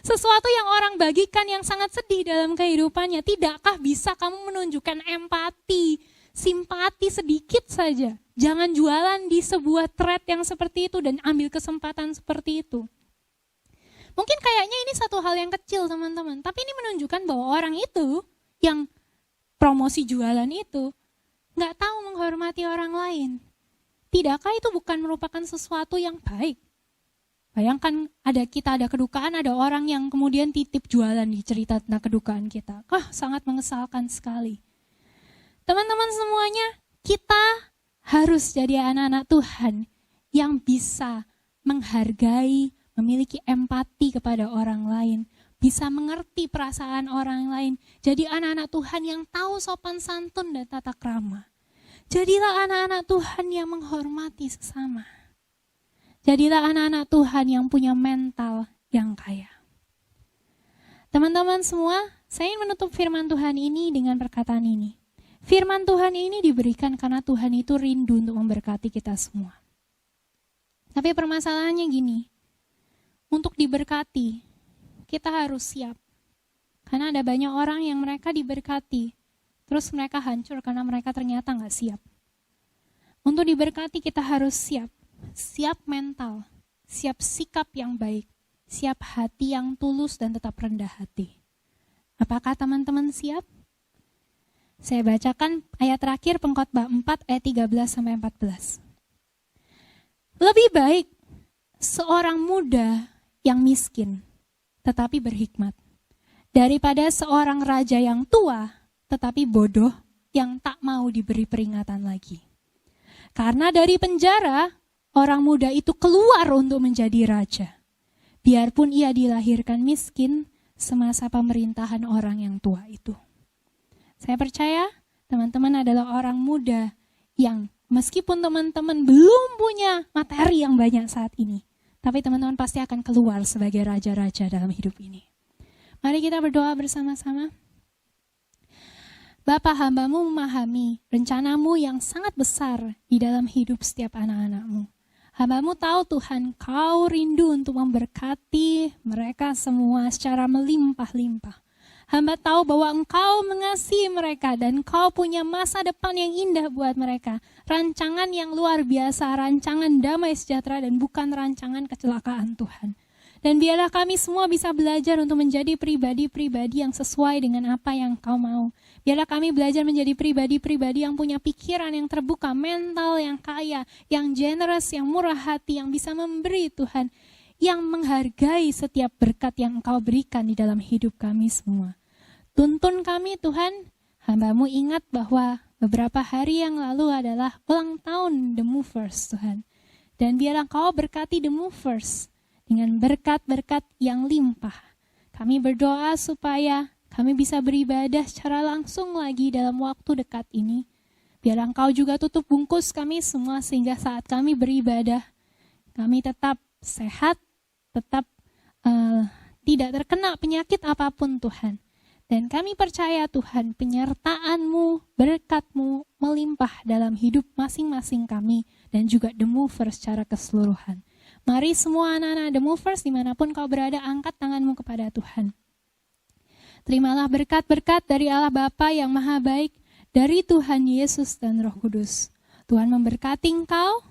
sesuatu yang orang bagikan yang sangat sedih dalam kehidupannya? Tidakkah bisa kamu menunjukkan empati, simpati sedikit saja? Jangan jualan di sebuah thread yang seperti itu dan ambil kesempatan seperti itu. Mungkin kayaknya ini satu hal yang kecil teman-teman, tapi ini menunjukkan bahwa orang itu yang promosi jualan itu nggak tahu menghormati orang lain. Tidakkah itu bukan merupakan sesuatu yang baik? Bayangkan kita ada kedukaan, ada orang yang kemudian titip jualan di cerita tentang kedukaan kita. Sangat mengesalkan sekali. Teman-teman semuanya, kita harus jadi anak-anak Tuhan yang bisa menghargai, memiliki empati kepada orang lain. Bisa mengerti perasaan orang lain. Jadi anak-anak Tuhan yang tahu sopan santun dan tata krama. Jadilah anak-anak Tuhan yang menghormati sesama. Jadilah anak-anak Tuhan yang punya mental yang kaya. Teman-teman semua, saya ingin menutup firman Tuhan ini dengan perkataan ini. Firman Tuhan ini diberikan karena Tuhan itu rindu untuk memberkati kita semua. Tapi permasalahannya gini, untuk diberkati, kita harus siap. Karena ada banyak orang yang mereka diberkati, terus mereka hancur karena mereka ternyata gak siap. Untuk diberkati kita harus siap. Siap mental, siap sikap yang baik, siap hati yang tulus dan tetap rendah hati. Apakah teman-teman siap? Saya bacakan ayat terakhir Pengkhotbah 4 ayat 13-14. Lebih baik seorang muda yang miskin tetapi berhikmat daripada seorang raja yang tua tetapi bodoh yang tak mau diberi peringatan lagi. Karena dari penjara orang muda itu keluar untuk menjadi raja, biarpun ia dilahirkan miskin semasa pemerintahan orang yang tua itu. Saya percaya teman-teman adalah orang muda yang meskipun teman-teman belum punya materi yang banyak saat ini, tapi teman-teman pasti akan keluar sebagai raja-raja dalam hidup ini. Mari kita berdoa bersama-sama. Bapa, hamba-Mu memahami rencana-Mu yang sangat besar di dalam hidup setiap anak-anak-Mu. Hamba-Mu tahu Tuhan, Kau rindu untuk memberkati mereka semua secara melimpah-limpah. Hamba tahu bahwa Engkau mengasihi mereka dan Engkau punya masa depan yang indah buat mereka. Rancangan yang luar biasa, rancangan damai sejahtera dan bukan rancangan kecelakaan Tuhan. Dan biarlah kami semua bisa belajar untuk menjadi pribadi-pribadi yang sesuai dengan apa yang Engkau mau. Biarlah kami belajar menjadi pribadi-pribadi yang punya pikiran yang terbuka, mental yang kaya, yang generous, yang murah hati, yang bisa memberi Tuhan. Yang menghargai setiap berkat yang Engkau berikan di dalam hidup kami semua. Tuntun kami Tuhan, hamba-Mu ingat bahwa beberapa hari yang lalu adalah ulang tahun The Movers Tuhan. Dan biarlah Engkau berkati The Movers dengan berkat-berkat yang limpah. Kami berdoa supaya kami bisa beribadah secara langsung lagi dalam waktu dekat ini. Biarlah Engkau juga tutup bungkus kami semua sehingga saat kami beribadah, kami tetap sehat, tetap tidak terkena penyakit apapun Tuhan. Dan kami percaya Tuhan, penyertaan-Mu, berkat-Mu melimpah dalam hidup masing-masing kami dan juga The Movers secara keseluruhan. Mari semua anak-anak The Movers dimanapun kau berada, angkat tangan-Mu kepada Tuhan. Terimalah berkat-berkat dari Allah Bapa yang Maha Baik, dari Tuhan Yesus dan Roh Kudus. Tuhan memberkati engkau,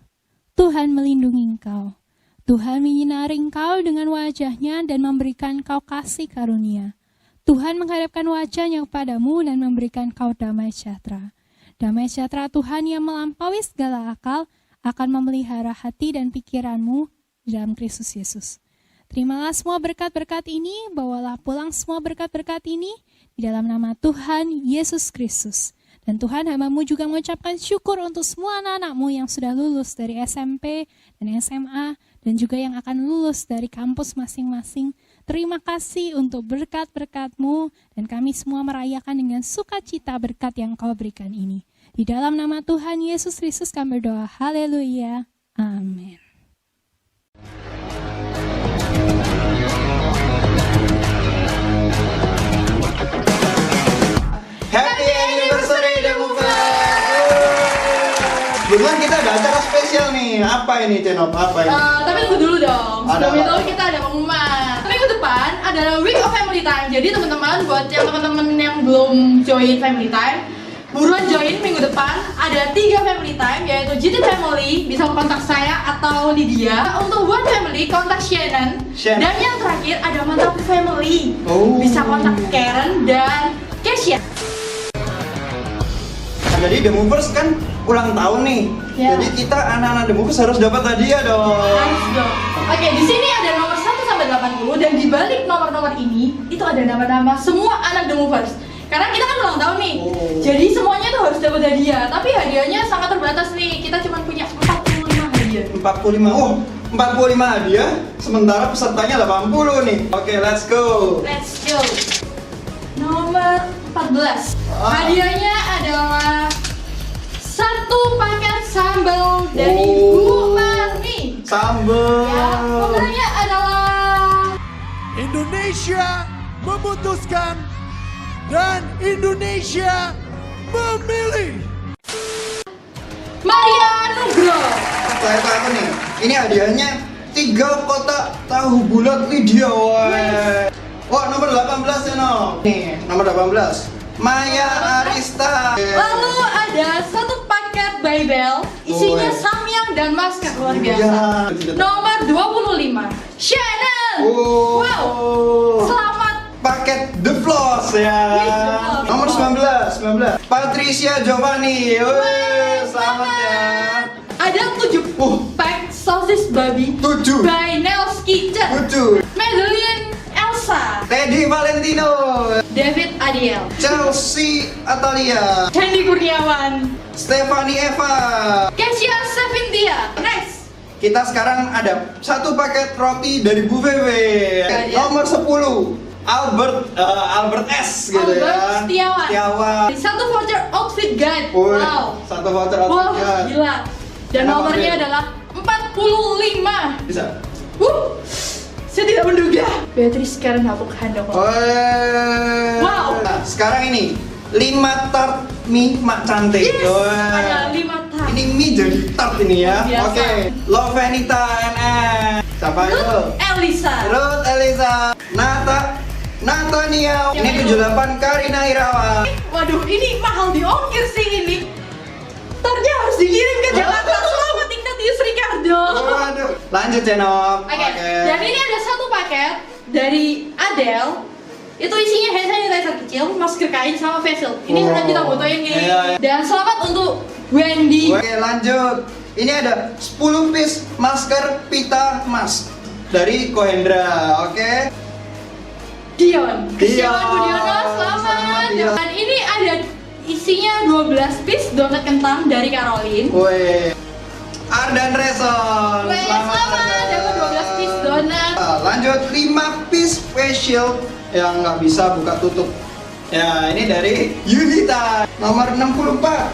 Tuhan melindungi engkau. Tuhan menyinari engkau dengan wajah-Nya dan memberikan engkau kasih karunia. Tuhan menghadapkan wajah-Nya kepadamu dan memberikan kau damai sejahtera. Damai sejahtera Tuhan yang melampaui segala akal akan memelihara hati dan pikiranmu di dalam Kristus Yesus. Terimalah semua berkat-berkat ini, bawalah pulang semua berkat-berkat ini di dalam nama Tuhan Yesus Kristus. Dan Tuhan, hamba-Mu juga mengucapkan syukur untuk semua anak-anak-Mu yang sudah lulus dari SMP dan SMA dan juga yang akan lulus dari kampus masing-masing. Terima kasih untuk berkat-berkat-Mu dan kami semua merayakan dengan sukacita berkat yang Kau berikan ini. Di dalam nama Tuhan Yesus Kristus kami berdoa. Haleluya. Amin. Happy anniversary The Movers. Bulan kita ada acara spesial nih. Apa ini Cenop? Apa ini? Tapi tunggu dulu dong. Ada Sebelum apa? itu kita ada pengumuman. Minggu depan adalah Week of Family Time. Jadi teman-teman, buat yang teman-teman yang belum join Family Time, buruan join minggu depan. Ada 3 Family Time, yaitu GT Family, bisa kontak saya atau Lydia. Untuk One Family, kontak Shannon. Dan yang terakhir ada Mantap Family, bisa kontak Karen dan Kesha. Jadi The Movers kan ulang tahun nih. Ya. Jadi kita anak-anak The Movers harus dapat hadiah dong. Harus dong. Oke, di sini ada nomor 1 sampai 80 dan di balik nomor-nomor ini itu ada nama-nama semua anak The Movers. Karena kita kan ulang tahun nih. Jadi semuanya tuh harus dapat hadiah. Tapi hadiahnya sangat terbatas nih. Kita cuma punya 45 hadiah. 45. Oh, 45 hadiah. Sementara pesertanya 80 nih. Oke, let's go. Let's go. Nomor 14. Hadiahnya adalah 1 satu paket sambal dari Bu Marni. Sambal. Ya, pemenangnya adalah Indonesia memutuskan dan Indonesia memilih. Maria Nugroho. Saya tahu nih. Ini hadiahnya 3 kotak tahu bulat Lydia. Wah, nomor 18 ya, no. Nih, nomor 18. Maya Arista. Lalu ada satu paket Babel, isinya samyang dan masker luar biasa. Iya. Nomor 25, Shannon. Wow, selamat. Paket The Floss ya. Nomor 19. Patricia Giovanni. Selamat ya. Ada 7 pack sosis babi 7. by Nels Kitchen. 7. Madeline Elsa, Teddy Valentino. David Adiel, Chelsea Atalia. Candy Kurniawan, Stephanie Eva. Kesia Sevintia. Next, Kita sekarang ada satu paket roti dari Bu Bebe. Ya. Nomor 10. Albert S gitu Albert ya. Setiawan. Satu voucher outfit guide. Wih, Wow, satu voucher wow, outfit. gila. Dan Kenapa, nomornya Beb? adalah 45. Bisa. Saya tidak menduga. Beatrice Karen Hapuk Handok. Wow. Nah, sekarang ini 5 tart mie mak cantik. Yes, Wah. ada 5 tart. Ini mie jadi tart ini ya. Biasa. Oke. Lovenita NN. Siapa itu? Elisa. Ruth Elisa. Natania. Ini 78 Karina Irawan. Waduh, ini mahal di ongkir sih ini. Tarnya harus dikirim ke Jakarta. Selamat Ignatius Ricardo. Waduh. Lanjut ya, Nok. Oke, dan ini ada satu paket dari Adele. Itu isinya hand sanitizer kecil, masker kain, sama face shield. Ini Wow. udah kita butuhin nih. Iya, iya. Dan selamat untuk Wendy. Oke, lanjut. Ini ada 10 piece masker pita mask dari Kohendra. Oke. Dion. Dion. Budiono, selamat. Selamat, Dion. Dan ini ada isinya 12 piece donat kentang dari Caroline. Woi. Ardan Reson. Weh, selamat dapat 12 piece donat. Lanjut 5 piece face shield yang nggak bisa buka tutup. Ya, ini dari Yunita nomor 64.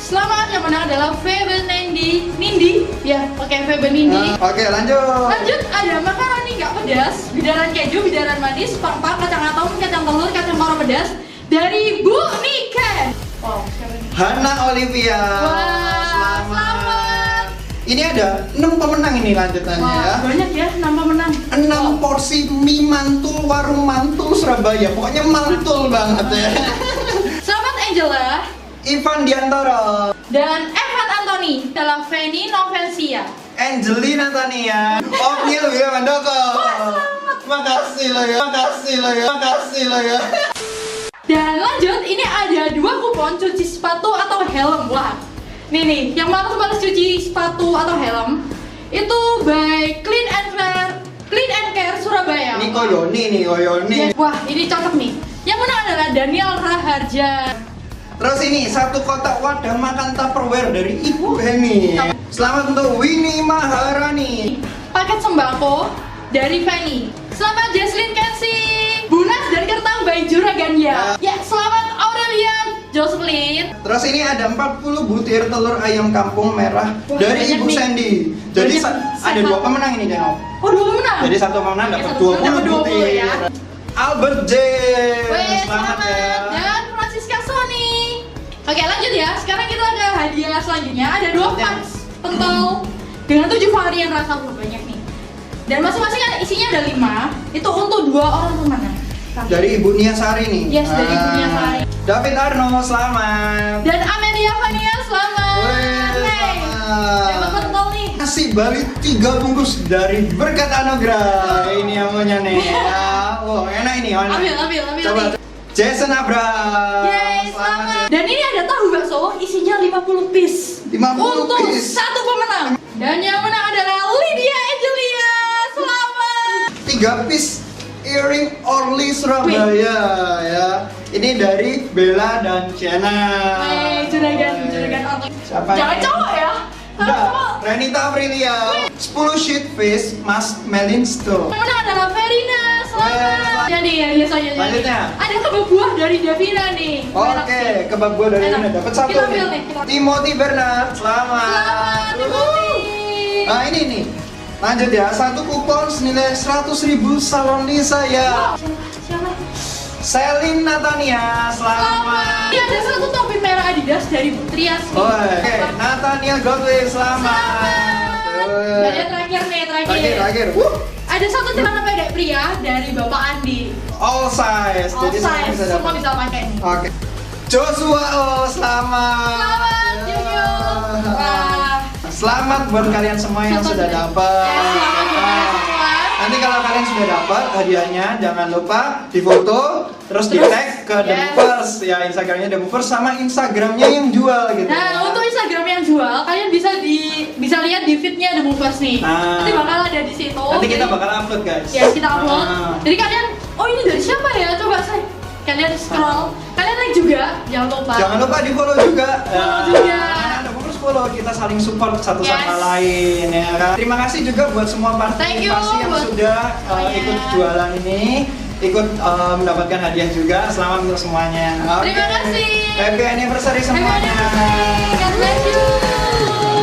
Selamat, yang menang adalah Febe Nindi. Ya, oke, Febe Nindi. Oke, lanjut. Lanjut, ada makaroni nggak pedas, bidaran keju, bidaran manis, pang-pang, kacang atom, kacang telur, kacang karo pedas dari Bu Niken. Wow, siapa ini? Hana Olivia. Wah, selamat. Ini ada 6 pemenang ini lanjutannya ya. Wah, banyak ya, 6 pemenang. 6 porsi mie mantul warung mantul Surabaya. Pokoknya mantul banget ya. Selamat Angela Ivan Diantoro, dan Evan Anthony adalah Feni Novencia. Angelina Tania, Om Neil Wirandoko. Makasih lo ya, makasih lo ya, makasih lo ya. Dan lanjut, ini ada 2 kupon cuci sepatu atau helm. Wah, nih, yang malas-malas cuci sepatu atau helm itu by Clean and Care Surabaya. Ini Koyoni nih, Koyoni. Wah, ini cocok nih. Yang menang adalah Daniel Raharja. Terus ini 1 kotak wadah makan Tupperware dari Ibu Heni. Selamat untuk Winnie Maharani. Paket sembako dari Fanny. Selamat Jesslyn Kensi, Bunas dan Kertang by Juraganya. Ya, selamat Aurelia Jocelyn. Terus ini ada 40 butir telur ayam kampung merah Wah, dari banyak Ibu nih. Sandy. Jadi Banyak. ada 2 pemenang ini, Jano. Oh, 2 pemenang. Jadi 1 pemenang Oke, dapat satu pemenang 20 dapat 20 butir. ya. Albert J. Weh, Selamat ya. Dan Francisca Sony. Oke, lanjut ya. Sekarang kita ke hadiah selanjutnya. Ada 2 packs pentol dengan 7 varian rasa. Banyak nih. Dan masing-masing isinya ada 5. Itu untuk 2 orang pemenang. Dari Ibu Nia Sari nih. Yes, dari Ibu Nia Sari. David Arno, selamat. Dan Amelia Fania, selamat. Weh, Hey, selamat. dapat pentol nih. Nasi Bali 3 bungkus dari Berkat Anugerah. Ini yang punya nih. Ya, oh, enak ini. Enak. Ambil Coba. nih. Jason Abraham. Yeay, selamat. Dan ini ada tahu bakso, isinya 50 piece. 50 untuk piece. 1 pemenang. Dan yang menang adalah Lydia Angelia. Selamat. 3 piece earring Orly Surabaya ya. Ini dari Bella dan Sienna. Juragan Siapa Jangan ini? cowok ya. Kalau Enggak, cowok. Renita Aprilia. 10 sheet face mask Melin Store. Yang menang adalah Verina selamat. Jadi ya biasanya Selanjutnya. ada kebab buah dari Davina nih. Enak Oke, sih. kebab gua dari Enak. ini dapat satu Kita nih. ambil nih, kita- Timothy Bernard, selamat. Selamat Timothy. Nah ini nih, lanjut ya. Satu kupon senilai 100.000 salon di saya. Siapa? Selin Natania, selamat. Ini ada satu topi merah Adidas dari Trias nih. Oke, Natania Godwin, selamat. Dan yang terakhir nih, Terakhir. Ada satu celana pendek pria dari Bapak Andi. All size. All Jadi semua size, bisa semua dapat. bisa pakai nih. Oke. Joshua, selamat. Selamat, Jojo. Wah. Selamat buat kalian semua yang sudah dapat. Ya, selamat buat kalian semua. Nanti kalau kalian sudah dapat hadiahnya, jangan lupa difoto, terus di tag ke The Yes. Movers, ya Instagramnya The Movers sama Instagramnya yang jual gitu. Nah, untuk Instagram yang jual, kalian bisa lihat di feednya The Movers nih. Nah. Nanti bakal ada di situ. Nanti kita Jadi- bakal upload guys. Ya, kita upload. Nah. Jadi kalian, oh ini dari siapa ya? Coba saya. Kalian scroll, kalian like juga, jangan lupa. Jangan lupa di follow juga. Follow juga. The Movers follow, kita saling support satu sama Yes. lain ya kan. Terima kasih juga buat semua Thank you partisipasi yang buat sudah semuanya. ikut jualan ini, ikut mendapatkan hadiah juga. Selamat untuk semuanya. Oke. Terima kasih. Happy anniversary Happy semuanya. anniversary. God bless you.